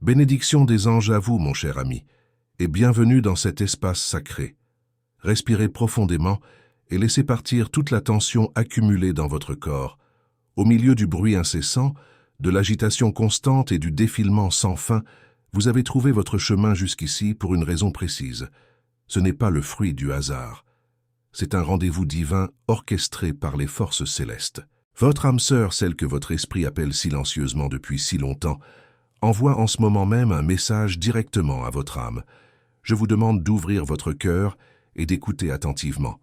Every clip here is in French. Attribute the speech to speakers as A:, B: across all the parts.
A: Bénédiction des anges à vous, mon cher ami, et bienvenue dans cet espace sacré. Respirez profondément et laissez partir toute la tension accumulée dans votre corps. Au milieu du bruit incessant, de l'agitation constante et du défilement sans fin, vous avez trouvé votre chemin jusqu'ici pour une raison précise. Ce n'est pas le fruit du hasard. C'est un rendez-vous divin orchestré par les forces célestes. Votre âme sœur, celle que votre esprit appelle silencieusement depuis si longtemps, envoie en ce moment même un message directement à votre âme. Je vous demande d'ouvrir votre cœur et d'écouter attentivement.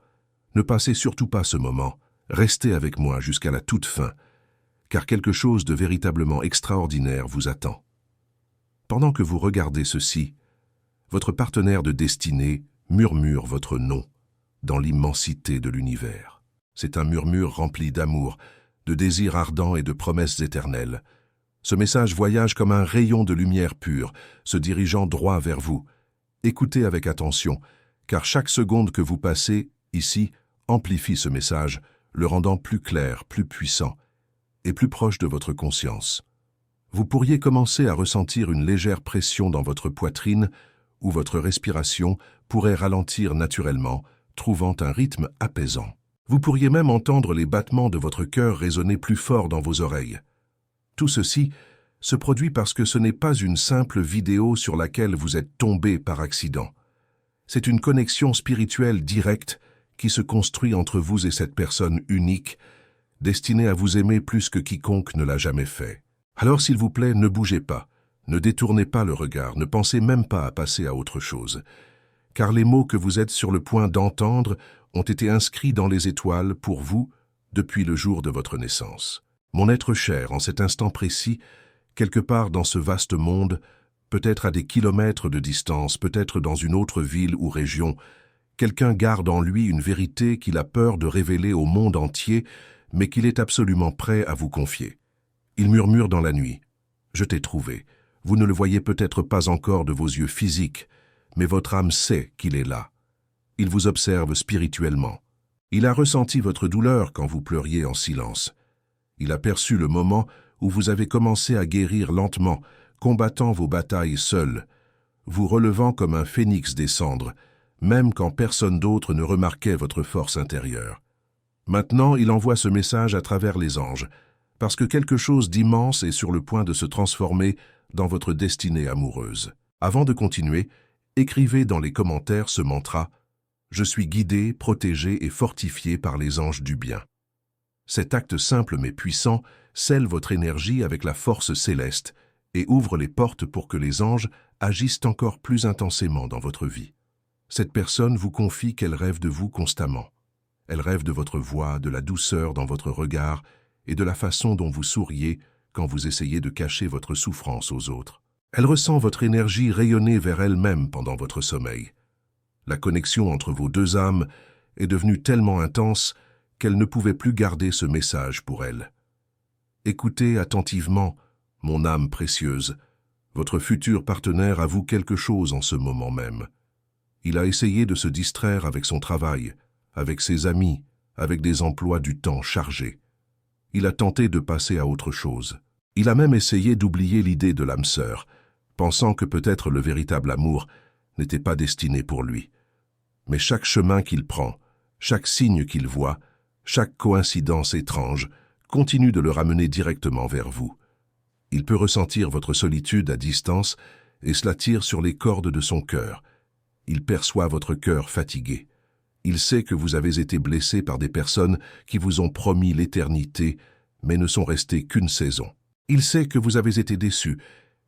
A: Ne passez surtout pas ce moment, restez avec moi jusqu'à la toute fin, car quelque chose de véritablement extraordinaire vous attend. Pendant que vous regardez ceci, votre partenaire de destinée murmure votre nom dans l'immensité de l'univers. C'est un murmure rempli d'amour, de désirs ardents et de promesses éternelles. Ce message voyage comme un rayon de lumière pure, se dirigeant droit vers vous. Écoutez avec attention, car chaque seconde que vous passez, ici, amplifie ce message, le rendant plus clair, plus puissant et plus proche de votre conscience. Vous pourriez commencer à ressentir une légère pression dans votre poitrine où votre respiration pourrait ralentir naturellement, trouvant un rythme apaisant. Vous pourriez même entendre les battements de votre cœur résonner plus fort dans vos oreilles. Tout ceci se produit parce que ce n'est pas une simple vidéo sur laquelle vous êtes tombé par accident. C'est une connexion spirituelle directe qui se construit entre vous et cette personne unique, destinée à vous aimer plus que quiconque ne l'a jamais fait. Alors s'il vous plaît, ne bougez pas, ne détournez pas le regard, ne pensez même pas à passer à autre chose, car les mots que vous êtes sur le point d'entendre ont été inscrits dans les étoiles pour vous depuis le jour de votre naissance. Mon être cher, en cet instant précis, quelque part dans ce vaste monde, peut-être à des kilomètres de distance, peut-être dans une autre ville ou région, quelqu'un garde en lui une vérité qu'il a peur de révéler au monde entier, mais qu'il est absolument prêt à vous confier. Il murmure dans la nuit. « Je t'ai trouvé. Vous ne le voyez peut-être pas encore de vos yeux physiques, mais votre âme sait qu'il est là. Il vous observe spirituellement. Il a ressenti votre douleur quand vous pleuriez en silence. Il a perçu le moment où vous avez commencé à guérir lentement, combattant vos batailles seul, vous relevant comme un phénix des cendres, même quand personne d'autre ne remarquait votre force intérieure. Maintenant, il envoie ce message à travers les anges, parce que quelque chose d'immense est sur le point de se transformer dans votre destinée amoureuse. Avant de continuer, écrivez dans les commentaires ce mantra « Je suis guidé, protégé et fortifié par les anges du bien ». Cet acte simple mais puissant scelle votre énergie avec la force céleste et ouvre les portes pour que les anges agissent encore plus intensément dans votre vie. Cette personne vous confie qu'elle rêve de vous constamment. Elle rêve de votre voix, de la douceur dans votre regard et de la façon dont vous souriez quand vous essayez de cacher votre souffrance aux autres. Elle ressent votre énergie rayonner vers elle-même pendant votre sommeil. La connexion entre vos deux âmes est devenue tellement intense qu'elle ne pouvait plus garder ce message pour elle. Écoutez attentivement, mon âme précieuse. Votre futur partenaire avoue quelque chose en ce moment même. Il a essayé de se distraire avec son travail, avec ses amis, avec des emplois du temps chargés. Il a tenté de passer à autre chose. Il a même essayé d'oublier l'idée de l'âme sœur, pensant que peut-être le véritable amour n'était pas destiné pour lui. Mais chaque chemin qu'il prend, chaque signe qu'il voit, chaque coïncidence étrange continue de le ramener directement vers vous. Il peut ressentir votre solitude à distance et cela tire sur les cordes de son cœur. Il perçoit votre cœur fatigué. Il sait que vous avez été blessé par des personnes qui vous ont promis l'éternité, mais ne sont restées qu'une saison. Il sait que vous avez été déçu,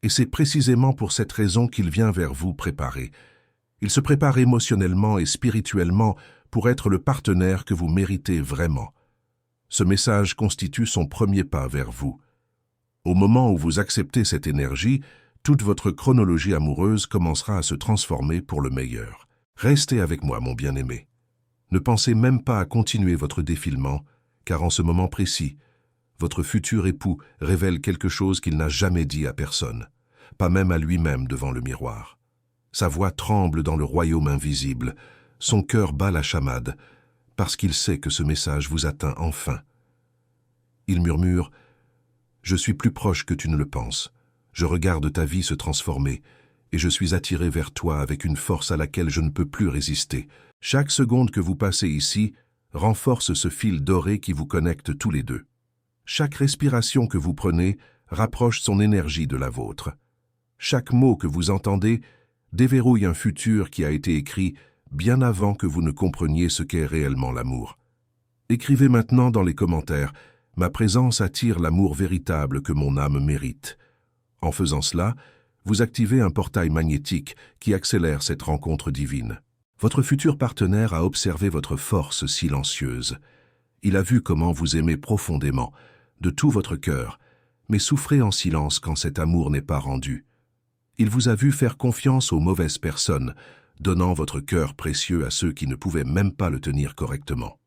A: et c'est précisément pour cette raison qu'il vient vers vous préparer. Il se prépare émotionnellement et spirituellement pour être le partenaire que vous méritez vraiment. Ce message constitue son premier pas vers vous. Au moment où vous acceptez cette énergie, toute votre chronologie amoureuse commencera à se transformer pour le meilleur. Restez avec moi, mon bien-aimé. Ne pensez même pas à continuer votre défilement, car en ce moment précis, votre futur époux révèle quelque chose qu'il n'a jamais dit à personne, pas même à lui-même devant le miroir. Sa voix tremble dans le royaume invisible, son cœur bat la chamade, parce qu'il sait que ce message vous atteint enfin. Il murmure « Je suis plus proche que tu ne le penses. Je regarde ta vie se transformer, et je suis attiré vers toi avec une force à laquelle je ne peux plus résister. Chaque seconde que vous passez ici renforce ce fil doré qui vous connecte tous les deux. Chaque respiration que vous prenez rapproche son énergie de la vôtre. Chaque mot que vous entendez déverrouille un futur qui a été écrit bien avant que vous ne compreniez ce qu'est réellement l'amour. Écrivez maintenant dans les commentaires « Ma présence attire l'amour véritable que mon âme mérite ». En faisant cela, vous activez un portail magnétique qui accélère cette rencontre divine. Votre futur partenaire a observé votre force silencieuse. Il a vu comment vous aimez profondément, de tout votre cœur, mais souffrez en silence quand cet amour n'est pas rendu. Il vous a vu faire confiance aux mauvaises personnes, donnant votre cœur précieux à ceux qui ne pouvaient même pas le tenir correctement.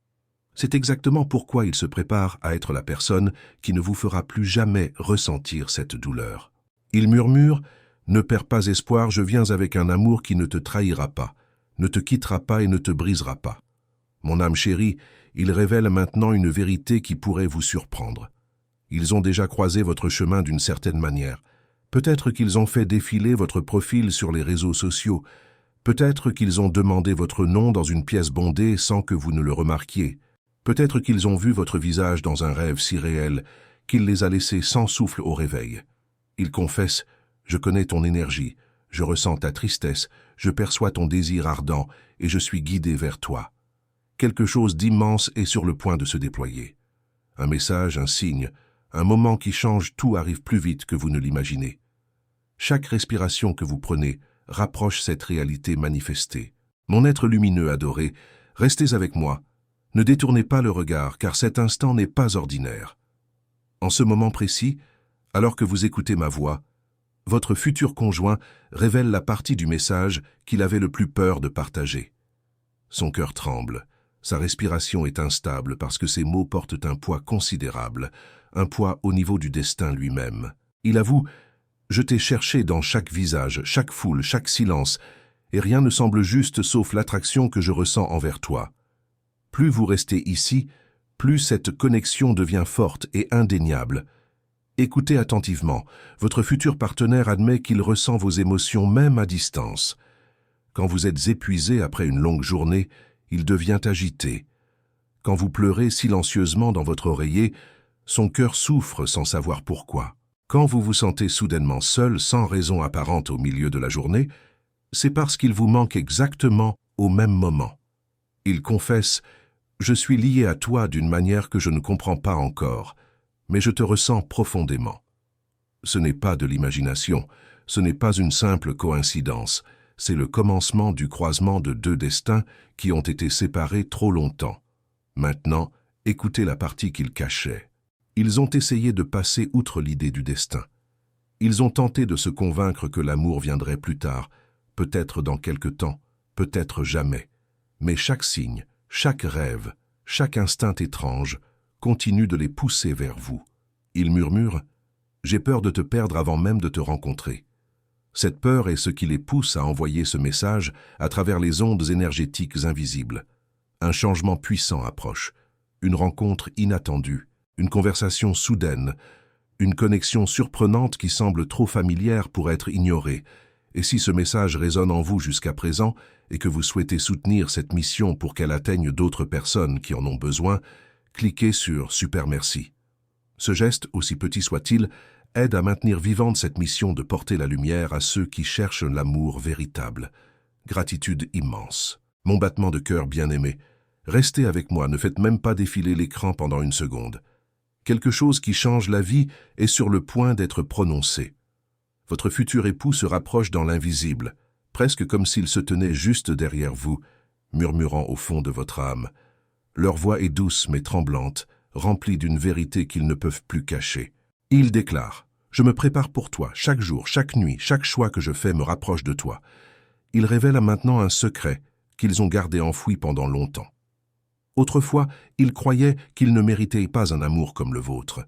A: C'est exactement pourquoi il se prépare à être la personne qui ne vous fera plus jamais ressentir cette douleur. Il murmure « Ne perds pas espoir, je viens avec un amour qui ne te trahira pas, ne te quittera pas et ne te brisera pas. » Mon âme chérie, il révèle maintenant une vérité qui pourrait vous surprendre. Ils ont déjà croisé votre chemin d'une certaine manière. Peut-être qu'ils ont fait défiler votre profil sur les réseaux sociaux. Peut-être qu'ils ont demandé votre nom dans une pièce bondée sans que vous ne le remarquiez. Peut-être qu'ils ont vu votre visage dans un rêve si réel qu'il les a laissés sans souffle au réveil. Ils confessent « Je connais ton énergie, je ressens ta tristesse, je perçois ton désir ardent et je suis guidé vers toi. » Quelque chose d'immense est sur le point de se déployer. Un message, un signe, un moment qui change tout arrive plus vite que vous ne l'imaginez. Chaque respiration que vous prenez rapproche cette réalité manifestée. Mon être lumineux adoré, restez avec moi. Ne détournez pas le regard, car cet instant n'est pas ordinaire. En ce moment précis, alors que vous écoutez ma voix, votre futur conjoint révèle la partie du message qu'il avait le plus peur de partager. Son cœur tremble, sa respiration est instable parce que ses mots portent un poids considérable, un poids au niveau du destin lui-même. Il avoue « Je t'ai cherché dans chaque visage, chaque foule, chaque silence, et rien ne semble juste sauf l'attraction que je ressens envers toi. » Plus vous restez ici, plus cette connexion devient forte et indéniable. Écoutez attentivement, votre futur partenaire admet qu'il ressent vos émotions même à distance. Quand vous êtes épuisé après une longue journée, il devient agité. Quand vous pleurez silencieusement dans votre oreiller, son cœur souffre sans savoir pourquoi. Quand vous vous sentez soudainement seul, sans raison apparente au milieu de la journée, c'est parce qu'il vous manque exactement au même moment. Il confesse « Je suis lié à toi d'une manière que je ne comprends pas encore, mais je te ressens profondément. » Ce n'est pas de l'imagination, ce n'est pas une simple coïncidence, c'est le commencement du croisement de deux destins qui ont été séparés trop longtemps. Maintenant, écoutez la partie qu'ils cachaient. Ils ont essayé de passer outre l'idée du destin. Ils ont tenté de se convaincre que l'amour viendrait plus tard, peut-être dans quelque temps, peut-être jamais. Mais chaque signe, chaque rêve, chaque instinct étrange continue de les pousser vers vous. Ils murmurent « J'ai peur de te perdre avant même de te rencontrer ». Cette peur est ce qui les pousse à envoyer ce message à travers les ondes énergétiques invisibles. Un changement puissant approche, une rencontre inattendue, une conversation soudaine, une connexion surprenante qui semble trop familière pour être ignorée. Et si ce message résonne en vous jusqu'à présent et que vous souhaitez soutenir cette mission pour qu'elle atteigne d'autres personnes qui en ont besoin, cliquez sur « Super merci ». Ce geste, aussi petit soit-il, aide à maintenir vivante cette mission de porter la lumière à ceux qui cherchent l'amour véritable. Gratitude immense. Mon battement de cœur bien-aimé, restez avec moi, ne faites même pas défiler l'écran pendant une seconde. Quelque chose qui change la vie est sur le point d'être prononcé. Votre futur époux se rapproche dans l'invisible, presque comme s'il se tenait juste derrière vous, murmurant au fond de votre âme. Leur voix est douce mais tremblante, remplie d'une vérité qu'ils ne peuvent plus cacher. Il déclare « Je me prépare pour toi, chaque jour, chaque nuit, chaque choix que je fais me rapproche de toi. » Il révèle maintenant un secret qu'ils ont gardé enfoui pendant longtemps. Autrefois, ils croyaient qu'ils ne méritaient pas un amour comme le vôtre.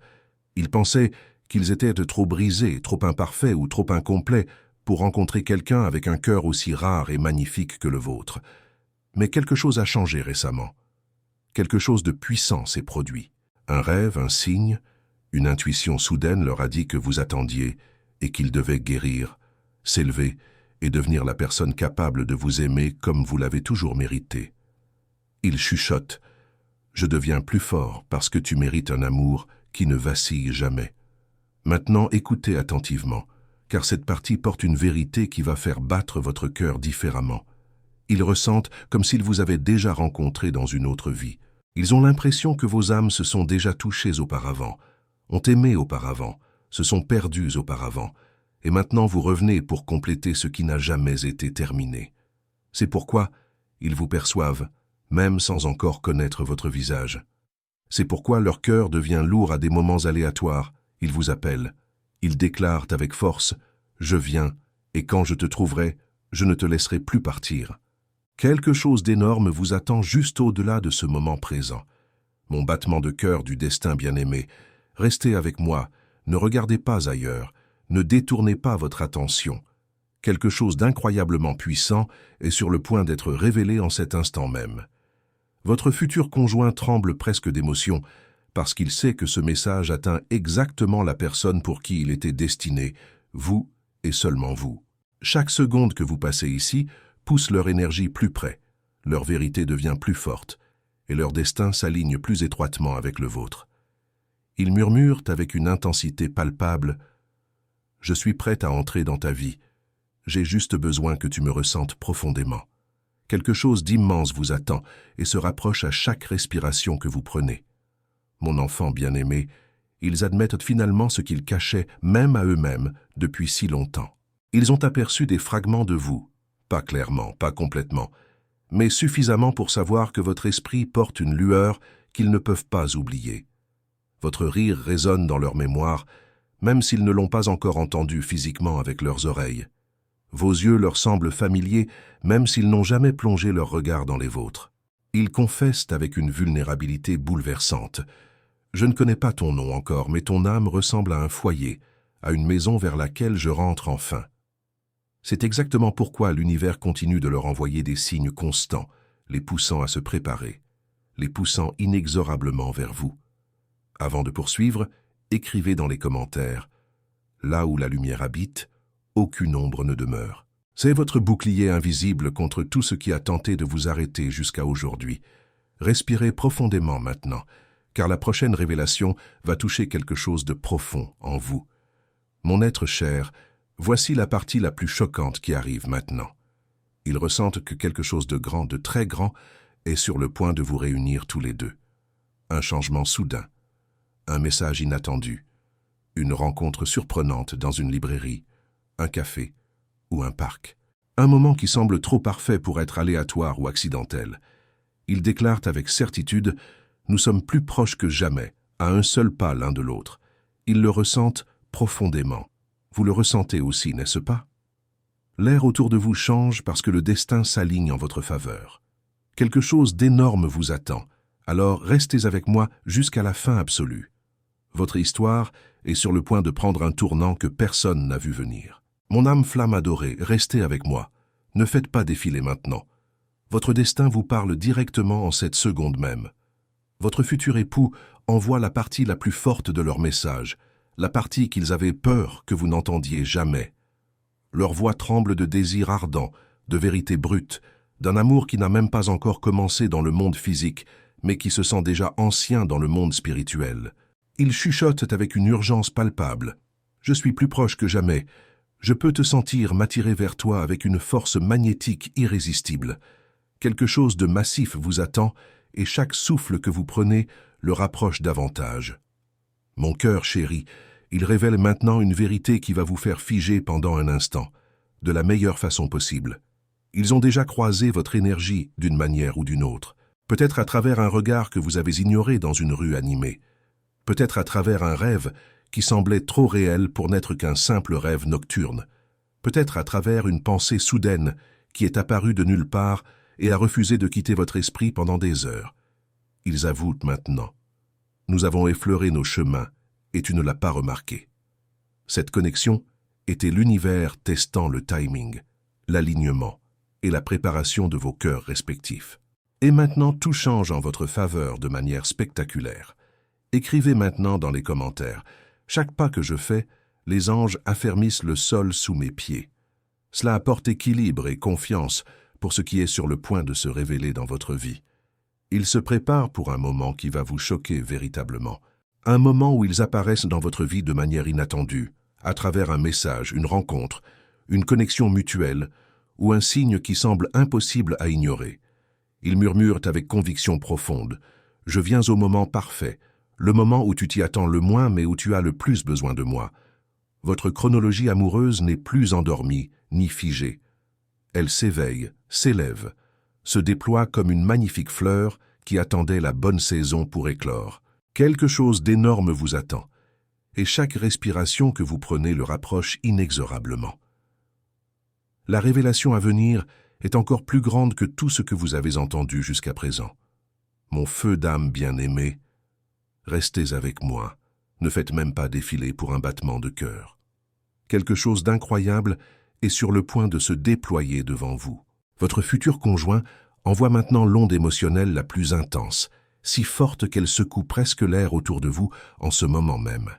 A: Ils pensaient qu'ils étaient trop brisés, trop imparfaits ou trop incomplets pour rencontrer quelqu'un avec un cœur aussi rare et magnifique que le vôtre. Mais quelque chose a changé récemment. Quelque chose de puissant s'est produit. Un rêve, un signe, une intuition soudaine leur a dit que vous attendiez et qu'il devait guérir, s'élever et devenir la personne capable de vous aimer comme vous l'avez toujours mérité. Il chuchote « Je deviens plus fort parce que tu mérites un amour qui ne vacille jamais. » Maintenant, écoutez attentivement, car cette partie porte une vérité qui va faire battre votre cœur différemment. Ils ressentent comme s'ils vous avaient déjà rencontré dans une autre vie. Ils ont l'impression que vos âmes se sont déjà touchées auparavant, ont aimé auparavant, se sont perdues auparavant, et maintenant vous revenez pour compléter ce qui n'a jamais été terminé. C'est pourquoi ils vous perçoivent, même sans encore connaître votre visage. C'est pourquoi leur cœur devient lourd à des moments aléatoires. Ils vous appellent. Ils déclarent avec force « Je viens, et quand je te trouverai, je ne te laisserai plus partir. » Quelque chose d'énorme vous attend juste au-delà de ce moment présent. Mon battement de cœur du destin bien-aimé, restez avec moi, ne regardez pas ailleurs, ne détournez pas votre attention. Quelque chose d'incroyablement puissant est sur le point d'être révélé en cet instant même. Votre futur conjoint tremble presque d'émotion parce qu'il sait que ce message atteint exactement la personne pour qui il était destiné, vous et seulement vous. Chaque seconde que vous passez ici pousse leur énergie plus près, leur vérité devient plus forte et leur destin s'aligne plus étroitement avec le vôtre. Ils murmurent avec une intensité palpable « Je suis prête à entrer dans ta vie. J'ai juste besoin que tu me ressentes profondément. » Quelque chose d'immense vous attend et se rapproche à chaque respiration que vous prenez. Mon enfant bien-aimé, ils admettent finalement ce qu'ils cachaient même à eux-mêmes depuis si longtemps. Ils ont aperçu des fragments de vous, pas clairement, pas complètement, mais suffisamment pour savoir que votre esprit porte une lueur qu'ils ne peuvent pas oublier. Votre rire résonne dans leur mémoire, même s'ils ne l'ont pas encore entendu physiquement avec leurs oreilles. Vos yeux leur semblent familiers, même s'ils n'ont jamais plongé leur regard dans les vôtres. Ils confessent avec une vulnérabilité bouleversante. Je ne connais pas ton nom encore, mais ton âme ressemble à un foyer, à une maison vers laquelle je rentre enfin. C'est exactement pourquoi l'univers continue de leur envoyer des signes constants, les poussant à se préparer, les poussant inexorablement vers vous. Avant de poursuivre, écrivez dans les commentaires « Là où la lumière habite, aucune ombre ne demeure. » C'est votre bouclier invisible contre tout ce qui a tenté de vous arrêter jusqu'à aujourd'hui. Respirez profondément maintenant, car la prochaine révélation va toucher quelque chose de profond en vous. Mon être cher, voici la partie la plus choquante qui arrive maintenant. Ils ressentent que quelque chose de grand, de très grand, est sur le point de vous réunir tous les deux. Un changement soudain, un message inattendu, une rencontre surprenante dans une librairie, un café ou un parc. Un moment qui semble trop parfait pour être aléatoire ou accidentel. Ils déclarent avec certitude « Nous sommes plus proches que jamais, à un seul pas l'un de l'autre. » Ils le ressentent profondément. Vous le ressentez aussi, n'est-ce pas? L'air autour de vous change parce que le destin s'aligne en votre faveur. Quelque chose d'énorme vous attend, alors restez avec moi jusqu'à la fin absolue. Votre histoire est sur le point de prendre un tournant que personne n'a vu venir. Mon âme flamme adorée, restez avec moi. Ne faites pas défiler maintenant. Votre destin vous parle directement en cette seconde même. Votre futur époux envoie la partie la plus forte de leur message, la partie qu'ils avaient peur que vous n'entendiez jamais. Leur voix tremble de désir ardent, de vérité brute, d'un amour qui n'a même pas encore commencé dans le monde physique, mais qui se sent déjà ancien dans le monde spirituel. Ils chuchotent avec une urgence palpable. « Je suis plus proche que jamais. Je peux te sentir m'attirer vers toi avec une force magnétique irrésistible. Quelque chose de massif vous attend et chaque souffle que vous prenez le rapproche davantage. Mon cœur chéri, il révèle maintenant une vérité qui va vous faire figer pendant un instant, de la meilleure façon possible. Ils ont déjà croisé votre énergie d'une manière ou d'une autre, peut-être à travers un regard que vous avez ignoré dans une rue animée, peut-être à travers un rêve qui semblait trop réel pour n'être qu'un simple rêve nocturne, peut-être à travers une pensée soudaine qui est apparue de nulle part et a refusé de quitter votre esprit pendant des heures. Ils avouent maintenant. Nous avons effleuré nos chemins et tu ne l'as pas remarqué. Cette connexion était l'univers testant le timing, l'alignement et la préparation de vos cœurs respectifs. Et maintenant tout change en votre faveur de manière spectaculaire. Écrivez maintenant dans les commentaires. Chaque pas que je fais, Les anges affermissent le sol sous mes pieds. Cela apporte équilibre et confiance pour ce qui est sur le point de se révéler dans votre vie. Ils se préparent pour un moment qui va vous choquer véritablement. Un moment où ils apparaissent dans votre vie de manière inattendue, à travers un message, une rencontre, une connexion mutuelle ou un signe qui semble impossible à ignorer. Ils murmurent avec conviction profonde « Je viens au moment parfait, le moment où tu t'y attends le moins mais où tu as le plus besoin de moi. » Votre chronologie amoureuse n'est plus endormie ni figée. Elle s'éveille, s'élève, se déploie comme une magnifique fleur qui attendait la bonne saison pour éclore. Quelque chose d'énorme vous attend, et chaque respiration que vous prenez le rapproche inexorablement. La révélation à venir est encore plus grande que tout ce que vous avez entendu jusqu'à présent. Mon feu d'âme bien-aimé, restez avec moi, ne faites même pas défiler pour un battement de cœur. Quelque chose d'incroyable est sur le point de se déployer devant vous. Votre futur conjoint envoie maintenant l'onde émotionnelle la plus intense, si forte qu'elle secoue presque l'air autour de vous en ce moment même.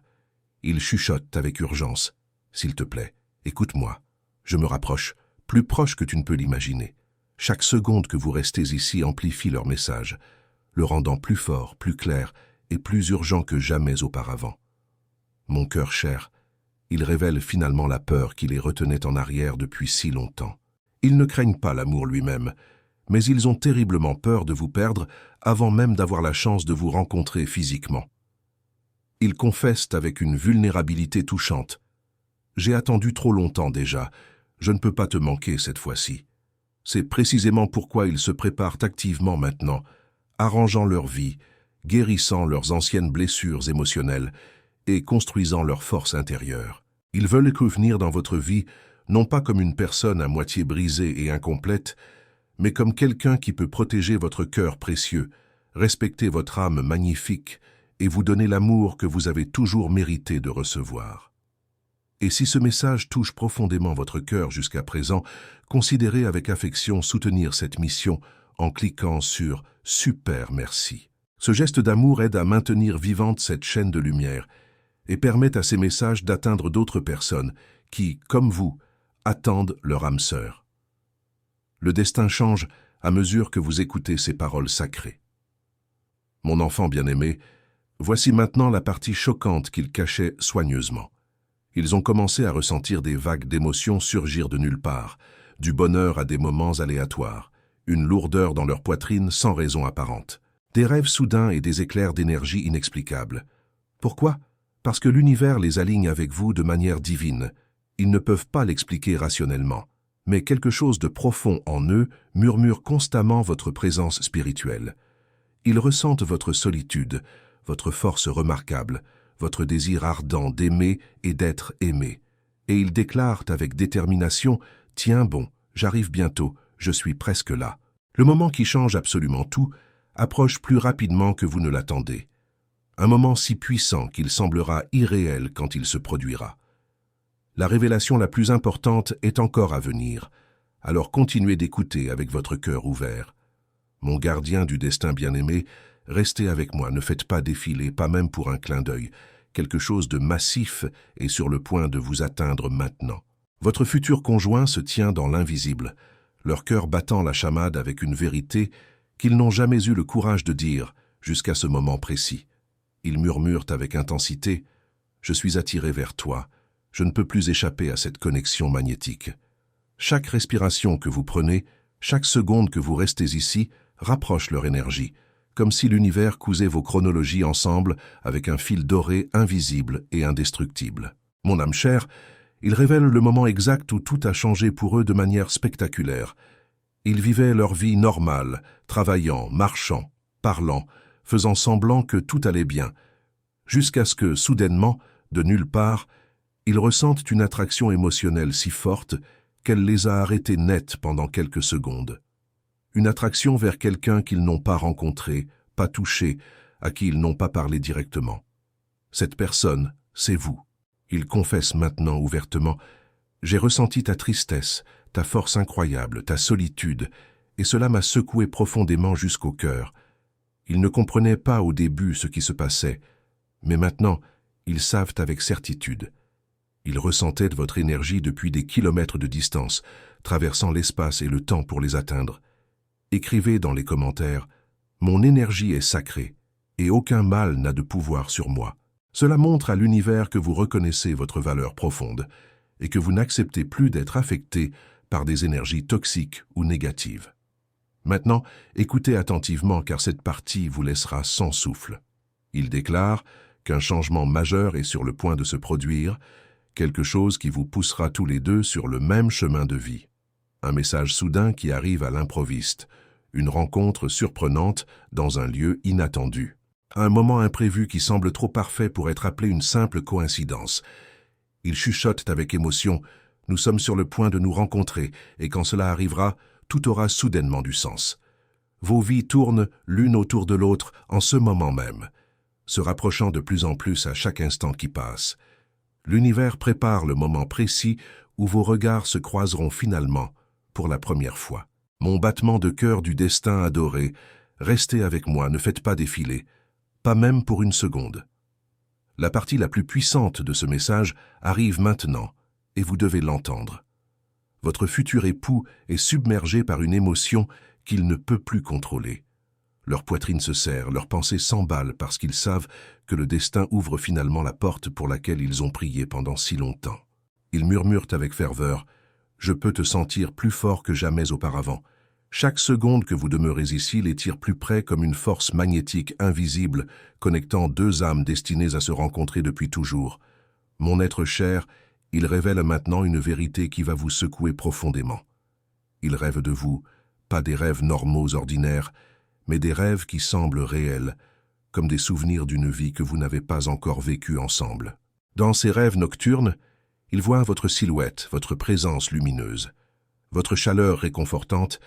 A: Il chuchote avec urgence. « S'il te plaît, écoute-moi. Je me rapproche, plus proche que tu ne peux l'imaginer. Chaque seconde que vous restez ici amplifie leur message, le rendant plus fort, plus clair et plus urgent que jamais auparavant. Mon cœur cher, ils révèlent finalement la peur qui les retenait en arrière depuis si longtemps. Ils ne craignent pas l'amour lui-même, mais ils ont terriblement peur de vous perdre avant même d'avoir la chance de vous rencontrer physiquement. Ils confessent avec une vulnérabilité touchante. « J'ai attendu trop longtemps déjà, je ne peux pas te manquer cette fois-ci. » C'est précisément pourquoi ils se préparent activement maintenant, arrangeant leur vie, guérissant leurs anciennes blessures émotionnelles et construisant leur force intérieure. Ils veulent revenir dans votre vie, non pas comme une personne à moitié brisée et incomplète, mais comme quelqu'un qui peut protéger votre cœur précieux, respecter votre âme magnifique et vous donner l'amour que vous avez toujours mérité de recevoir. Et si ce message touche profondément votre cœur jusqu'à présent, considérez avec affection soutenir cette mission en cliquant sur « Super merci ». Ce geste d'amour aide à maintenir vivante cette chaîne de lumière et permet à ces messages d'atteindre d'autres personnes qui, comme vous, attendent leur âme sœur. Le destin change à mesure que vous écoutez ces paroles sacrées. Mon enfant bien-aimé, voici maintenant la partie choquante qu'ils cachaient soigneusement. Ils ont commencé à ressentir des vagues d'émotions surgir de nulle part, du bonheur à des moments aléatoires, une lourdeur dans leur poitrine sans raison apparente, des rêves soudains et des éclairs d'énergie inexplicables. Pourquoi? Parce que l'univers les aligne avec vous de manière divine. Ils ne peuvent pas l'expliquer rationnellement, mais quelque chose de profond en eux murmure constamment votre présence spirituelle. Ils ressentent votre solitude, votre force remarquable, votre désir ardent d'aimer et d'être aimé. Et ils déclarent avec détermination « Tiens bon, j'arrive bientôt, je suis presque là ». Le moment qui change absolument tout approche plus rapidement que vous ne l'attendez. Un moment si puissant qu'il semblera irréel quand il se produira. La révélation la plus importante est encore à venir, alors continuez d'écouter avec votre cœur ouvert. Mon gardien du destin bien-aimé, restez avec moi, ne faites pas défiler, pas même pour un clin d'œil. Quelque chose de massif est sur le point de vous atteindre maintenant. Votre futur conjoint se tient dans l'invisible, leur cœur battant la chamade avec une vérité qu'ils n'ont jamais eu le courage de dire jusqu'à ce moment précis. Ils murmurent avec intensité « Je suis attiré vers toi, je ne peux plus échapper à cette connexion magnétique. » Chaque respiration que vous prenez, chaque seconde que vous restez ici, rapproche leur énergie, comme si l'univers cousait vos chronologies ensemble avec un fil doré invisible et indestructible. Mon âme chère, ils révèlent le moment exact où tout a changé pour eux de manière spectaculaire. Ils vivaient leur vie normale, travaillant, marchant, parlant, faisant semblant que tout allait bien, jusqu'à ce que, soudainement, de nulle part, ils ressentent une attraction émotionnelle si forte qu'elle les a arrêtés net pendant quelques secondes. Une attraction vers quelqu'un qu'ils n'ont pas rencontré, pas touché, à qui ils n'ont pas parlé directement. Cette personne, c'est vous. Ils confessent maintenant ouvertement « J'ai ressenti ta tristesse, ta force incroyable, ta solitude, et cela m'a secoué profondément jusqu'au cœur. » Ils ne comprenaient pas au début ce qui se passait, mais maintenant, ils savent avec certitude. Ils ressentaient votre énergie depuis des kilomètres de distance, traversant l'espace et le temps pour les atteindre. Écrivez dans les commentaires « Mon énergie est sacrée et aucun mal n'a de pouvoir sur moi ». Cela montre à l'univers que vous reconnaissez votre valeur profonde et que vous n'acceptez plus d'être affecté par des énergies toxiques ou négatives. Maintenant, écoutez attentivement car cette partie vous laissera sans souffle. Il déclare qu'un changement majeur est sur le point de se produire, quelque chose qui vous poussera tous les deux sur le même chemin de vie. Un message soudain qui arrive à l'improviste, une rencontre surprenante dans un lieu inattendu. Un moment imprévu qui semble trop parfait pour être appelé une simple coïncidence. Ils chuchotent avec émotion « Nous sommes sur le point de nous rencontrer et quand cela arrivera, tout aura soudainement du sens. » Vos vies tournent l'une autour de l'autre en ce moment même, se rapprochant de plus en plus à chaque instant qui passe. L'univers prépare le moment précis où vos regards se croiseront finalement pour la première fois. Mon battement de cœur du destin adoré, restez avec moi, ne faites pas défiler. Pas même pour une seconde. La partie la plus puissante de ce message arrive maintenant, et vous devez l'entendre. Votre futur époux est submergé par une émotion qu'il ne peut plus contrôler. Leur poitrine se serre, leurs pensées s'emballent parce qu'ils savent que le destin ouvre finalement la porte pour laquelle ils ont prié pendant si longtemps. Ils murmurent avec ferveur « Je peux te sentir plus fort que jamais auparavant ». Chaque seconde que vous demeurez ici les tire plus près comme une force magnétique invisible, connectant deux âmes destinées à se rencontrer depuis toujours. Mon être cher, il révèle maintenant une vérité qui va vous secouer profondément. Il rêve de vous, pas des rêves normaux ordinaires, mais des rêves qui semblent réels, comme des souvenirs d'une vie que vous n'avez pas encore vécue ensemble. Dans ces rêves nocturnes, il voit votre silhouette, votre présence lumineuse, votre chaleur réconfortante,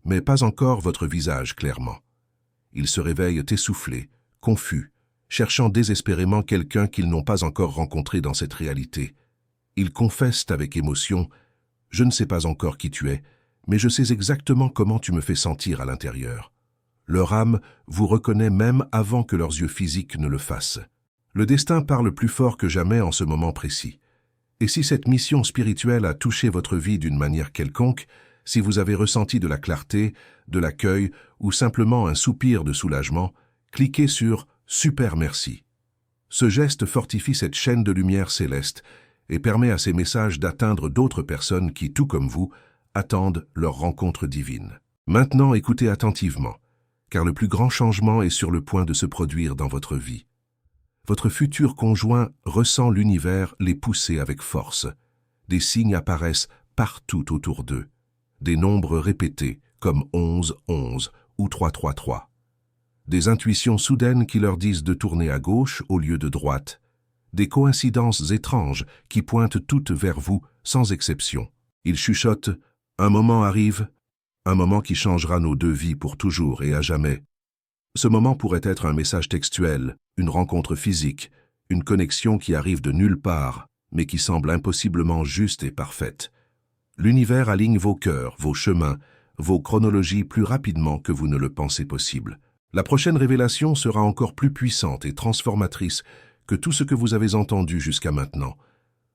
A: mais pas encore votre visage clairement. Ils se réveillent essoufflés, confus, cherchant désespérément quelqu'un qu'ils n'ont pas encore rencontré dans cette réalité. Ils confessent avec émotion « Je ne sais pas encore qui tu es, mais je sais exactement comment tu me fais sentir à l'intérieur. » Leur âme vous reconnaît même avant que leurs yeux physiques ne le fassent. Le destin parle plus fort que jamais en ce moment précis. Et si cette mission spirituelle a touché votre vie d'une manière quelconque, si vous avez ressenti de la clarté, de l'accueil ou simplement un soupir de soulagement, cliquez sur « Super merci ». Ce geste fortifie cette chaîne de lumière céleste et permet à ces messages d'atteindre d'autres personnes qui, tout comme vous, attendent leur rencontre divine. Maintenant, écoutez attentivement, car le plus grand changement est sur le point de se produire dans votre vie. Votre futur conjoint ressent l'univers les pousser avec force. Des signes apparaissent partout autour d'eux. Des nombres répétés, comme 11, 11 ou 3, 3, 3. Des intuitions soudaines qui leur disent de tourner à gauche au lieu de droite. Des coïncidences étranges qui pointent toutes vers vous, sans exception. Ils chuchotent « Un moment arrive, un moment qui changera nos deux vies pour toujours et à jamais. » Ce moment pourrait être un message textuel, une rencontre physique, une connexion qui arrive de nulle part, mais qui semble impossiblement juste et parfaite. L'univers aligne vos cœurs, vos chemins, vos chronologies plus rapidement que vous ne le pensez possible. La prochaine révélation sera encore plus puissante et transformatrice que tout ce que vous avez entendu jusqu'à maintenant.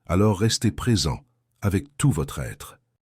A: Alors restez présent avec tout votre être.